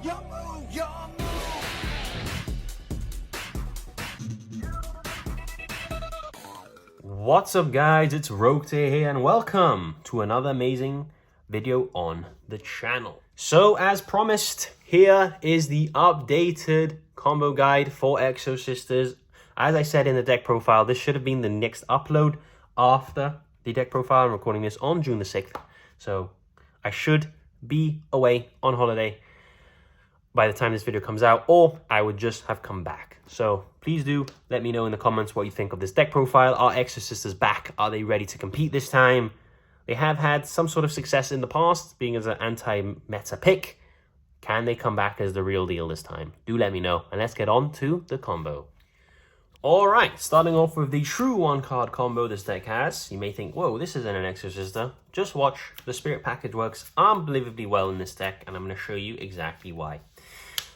Your move, your move. What's up guys, it's Rogue here and welcome to another amazing video on the channel. So as promised, here is the updated combo guide for Exosisters. As I said in the deck profile, this should have been the next upload after the deck profile. I'm recording this on June the 6th. So I should be away on holiday by the time this video comes out, or I would just have come back. So please do let me know in the comments what you think of this deck profile. Are Exosisters back? Are they ready to compete this time? They have had some sort of success in the past, being as an anti-meta pick. Can they come back as the real deal this time? Do let me know, and let's get on to the combo. Alright, starting off with the true one-card combo this deck has. You may think, whoa, this isn't an Exosister. Just watch, the Spirit package works unbelievably well in this deck, and I'm going to show you exactly why.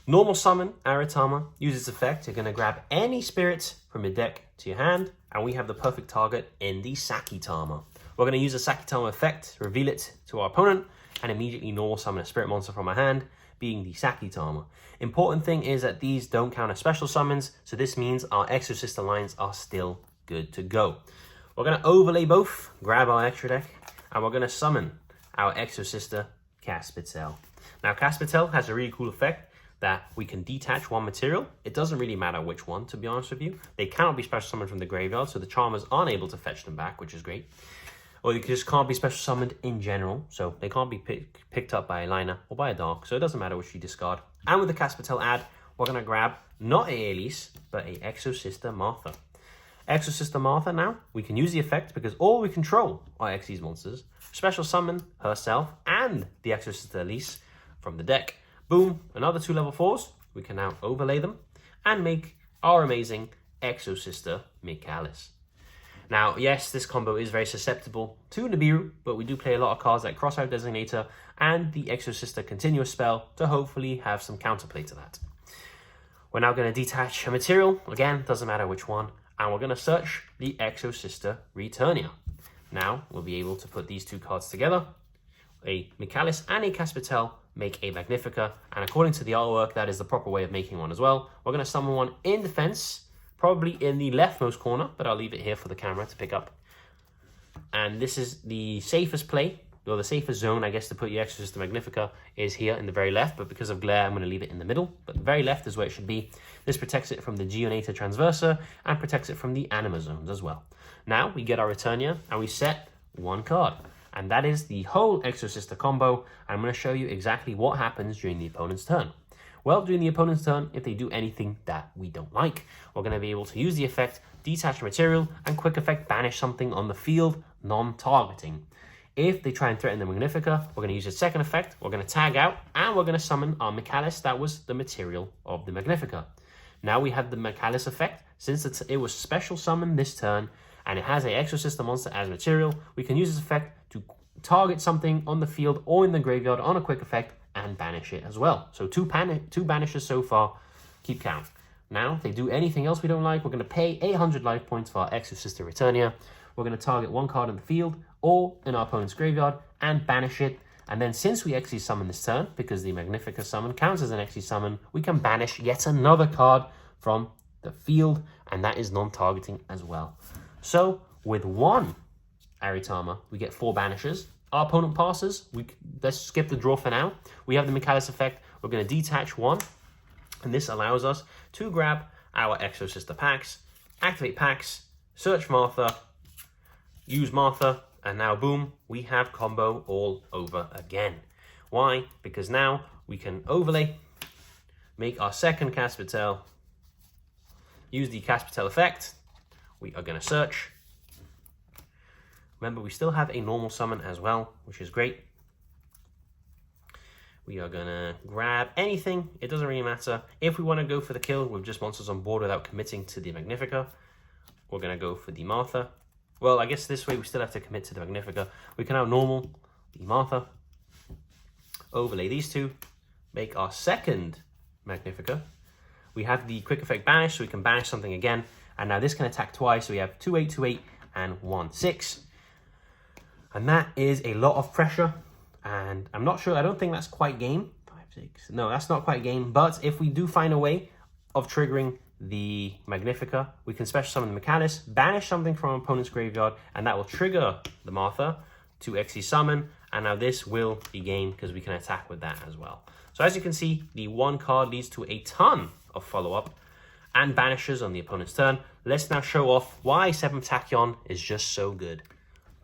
Normal summon, Aratama, use its effect. You're going to grab any spirits from your deck to your hand, and we have the perfect target in the Sakitama. We're going to use the Sakitama effect, reveal it to our opponent, and immediately normal summon a spirit monster from our hand, being the Sakitama. Important thing is that these don't count as special summons, so this means our Exosister lines are still good to go. We're going to overlay both, grab our extra deck, and we're going to summon our Exosister Caspitel. Now, Caspitel has a really cool effect that we can detach one material. It doesn't really matter which one, to be honest with you. They cannot be special summoned from the graveyard, so the Charmers aren't able to fetch them back, which is great. Or they just can't be special summoned in general, so they can't be picked up by a Liner or by a Dark, so it doesn't matter which you discard. And with the Caspitel add, we're going to grab not a Elise, but a Exosister Martha. Exosister Martha now, we can use the effect because all we control are Xyz monsters. Special summon herself and the Exosister Elise from the deck. Boom, another 2 level 4s. We can now overlay them and make our amazing Exosister Michaelis. Now, yes, this combo is very susceptible to Nibiru, but we do play a lot of cards like Crossout Designator and the Exosister Continuous spell to hopefully have some counterplay to that. We're now going to detach a material, again, doesn't matter which one, and we're going to search the Exosister Returnia. Now, we'll be able to put these 2 cards together. A Michaelis and a Caspitel make a Magnifica, and according to the artwork, that is the proper way of making one as well. We're going to summon one in defense, probably in the leftmost corner, but I'll leave it here for the camera to pick up. And this is the safest play, or the safest zone, I guess, to put your Exosister Magnifica is here in the very left, but because of glare, I'm going to leave it in the middle. But the very left is where it should be. This protects it from the Geonator Transverser and protects it from the Anima Zones as well. Now, we get our Returnia, and we set 1 card. And that is the whole Exosister combo. I'm going to show you exactly what happens during the opponent's turn. Well, during the opponent's turn, if they do anything that we don't like, we're going to be able to use the effect, detach material, and quick effect banish something on the field, non-targeting. If they try and threaten the Magnifica, we're going to use its second effect, we're going to tag out, and we're going to summon our Michaelis that was the material of the Magnifica. Now we have the Michaelis effect. Since it was special summoned this turn, and it has an Exosister monster as material, we can use this effect to target something on the field or in the graveyard on a quick effect and banish it as well. So 2 banishes so far. Keep count. Now, if they do anything else we don't like, we're going to pay 800 life points for our Exosister Returnia. We're going to target 1 card in the field or in our opponent's graveyard and banish it. And then since we Xyz summon this turn, because the Magnifica summon counts as an Xyz summon, we can banish yet another card from the field, and that is non-targeting as well. So with 1 Aratama, we get 4 banishes. Our opponent passes. Let's skip the draw for now. We have the Michaelis effect. We're going to detach 1, and this allows us to grab our Exosister packs, activate packs, search Martha, use Martha, and now boom, we have combo all over again. Why? Because now we can overlay, make our second Caspitel, use the Caspitel effect. We are going to search. Remember, we still have a normal summon as well, which is great. We are going to grab anything. It doesn't really matter. If we want to go for the kill with just monsters on board without committing to the Magnifica, we're going to go for the Martha. Well, I guess this way we still have to commit to the Magnifica. We can now normal the Martha, overlay these 2, make our second Magnifica. We have the quick effect banish, so we can banish something again. And now this can attack twice, so we have 2/8, 2/8, and 1/6. And that is a lot of pressure. And I'm not sure, I don't think that's quite game. 5, 6. No, that's not quite game, but if we do find a way of triggering the Magnifica, we can special summon the Mechalist, banish something from our opponent's graveyard, and that will trigger the Martha to XE summon, and now this will be game because we can attack with that as well. So as you can see, the 1 card leads to a ton of follow-up and banishes on the opponent's turn. Let's now show off why 7th Tachyon is just so good.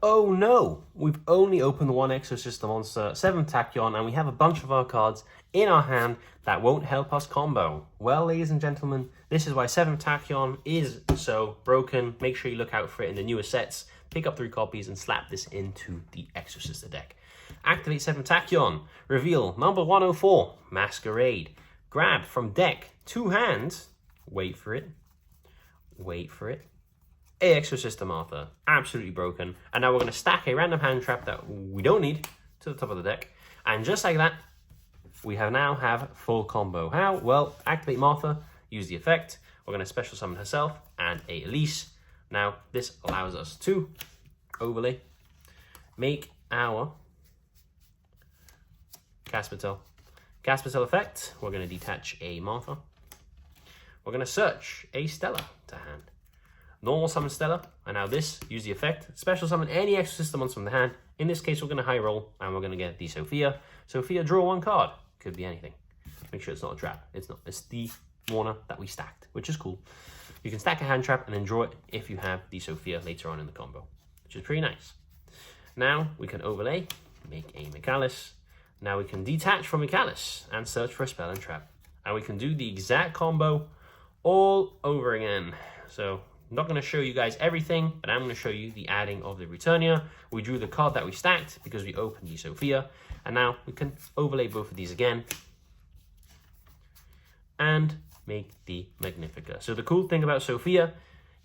Oh no, we've only opened 1 Exosister monster, 7th Tachyon, and we have a bunch of our cards in our hand that won't help us combo. Well, ladies and gentlemen, this is why 7th Tachyon is so broken. Make sure you look out for it in the newer sets. Pick up 3 copies and slap this into the Exosister deck. Activate 7th Tachyon. Reveal number 104, Masquerade. Grab from deck 2 hands. Wait for it. Wait for it. A Exosister Martha, absolutely broken. And now we're going to stack a random hand trap that we don't need to the top of the deck. And just like that, we now have full combo. How? Well, activate Martha, use the effect. We're going to special summon herself and a Elise. Now, this allows us to overlay, make our Caspatel effect. We're going to detach a Martha. We're going to search a Stella to hand. Normal summon Stella, and now this, use the effect, special summon any Exorcist monster from the hand. In this case, we're going to high roll, and we're going to get the Sophia. Sophia, draw 1 card. Could be anything. Make sure it's not a trap. It's not. It's the Warner that we stacked, which is cool. You can stack a hand trap and then draw it if you have the Sophia later on in the combo, which is pretty nice. Now, we can overlay, make a Mechalist. Now we can detach from Mechalist and search for a spell and trap. And we can do the exact combo all over again. So, I'm not going to show you guys everything, but I'm going to show you the adding of the Returnia. We drew the card that we stacked because we opened the Sophia. And now we can overlay both of these again and make the Magnifica. So the cool thing about Sophia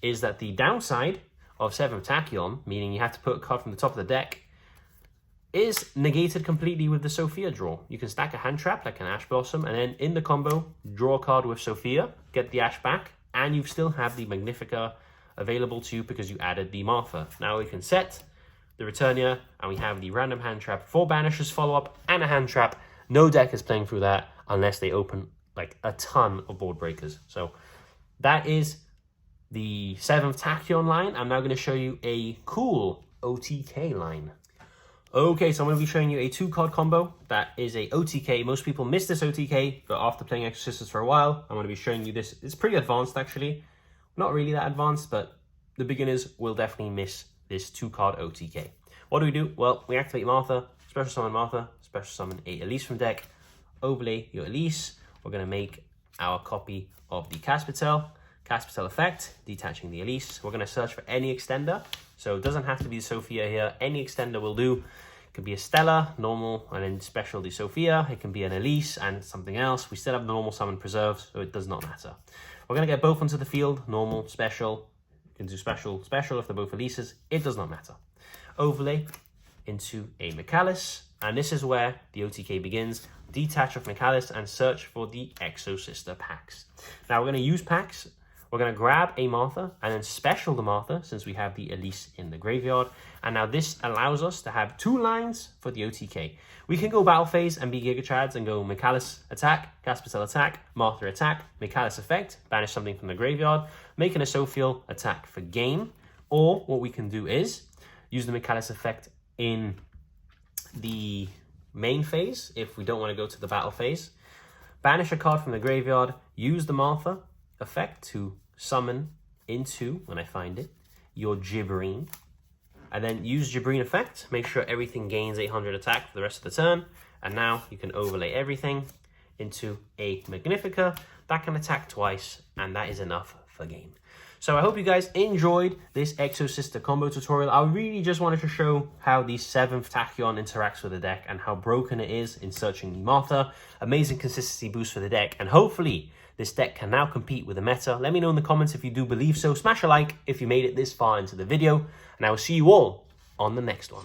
is that the downside of 7th Tachyon, meaning you have to put a card from the top of the deck, is negated completely with the Sophia draw. You can stack a hand trap like an Ash Blossom, and then in the combo, draw a card with Sophia, get the Ash back, and you still have the Magnifica available to you because you added the Martha. Now we can set the Returnia, and we have the random hand trap, 4 banishes follow-up, and a hand trap. No deck is playing through that unless they open like a ton of board breakers. So that is the 7th Tachyon line. I'm now going to show you a cool OTK line. Okay, so I'm going to be showing you a 2-card combo that is a OTK. Most people miss this OTK, but after playing Exorcisters for a while, I'm going to be showing you this. It's pretty advanced, actually. Not really that advanced, but the beginners will definitely miss this 2-card OTK. What do? Well, we activate Martha, special summon a Elise from deck, overlay your Elise. We're going to make our copy of the Caspatel effect, detaching the Elise. We're going to search for any extender. So it doesn't have to be the Sophia here. Any extender will do. It could be a Stella, normal, and then special the Sophia. It can be an Elise and something else. We still have the normal summon preserved, so it does not matter. We're going to get both onto the field, normal, special. You can do special if they're both Elises. It does not matter. Overlay into a Mechalist, and this is where the OTK begins. Detach of Mechalist and search for the Exosister packs. Now we're going to use packs. We're going to grab a Martha and then special the Martha since we have the Elise in the graveyard. And now this allows us to have 2 lines for the OTK. We can go battle phase and be Giga Chads and go Mechalist attack, Caspatel attack, Martha attack, Mechalist effect, banish something from the graveyard, make an Asophiel attack for game. Or what we can do is use the Mechalist effect in the main phase if we don't want to go to the battle phase. Banish a card from the graveyard, use the Martha effect to summon into, when I find it, your Gibberine. And then use Gibberine effect, make sure everything gains 800 attack for the rest of the turn. And now you can overlay everything into a Magnifica that can attack twice, and that is enough for game. So I hope you guys enjoyed this Exosister combo tutorial. I really just wanted to show how the 7th Tachyon interacts with the deck and how broken it is in searching the Martha. Amazing consistency boost for the deck, and hopefully this deck can now compete with the meta. Let me know in the comments if you do believe so. Smash a like if you made it this far into the video, and I will see you all on the next one.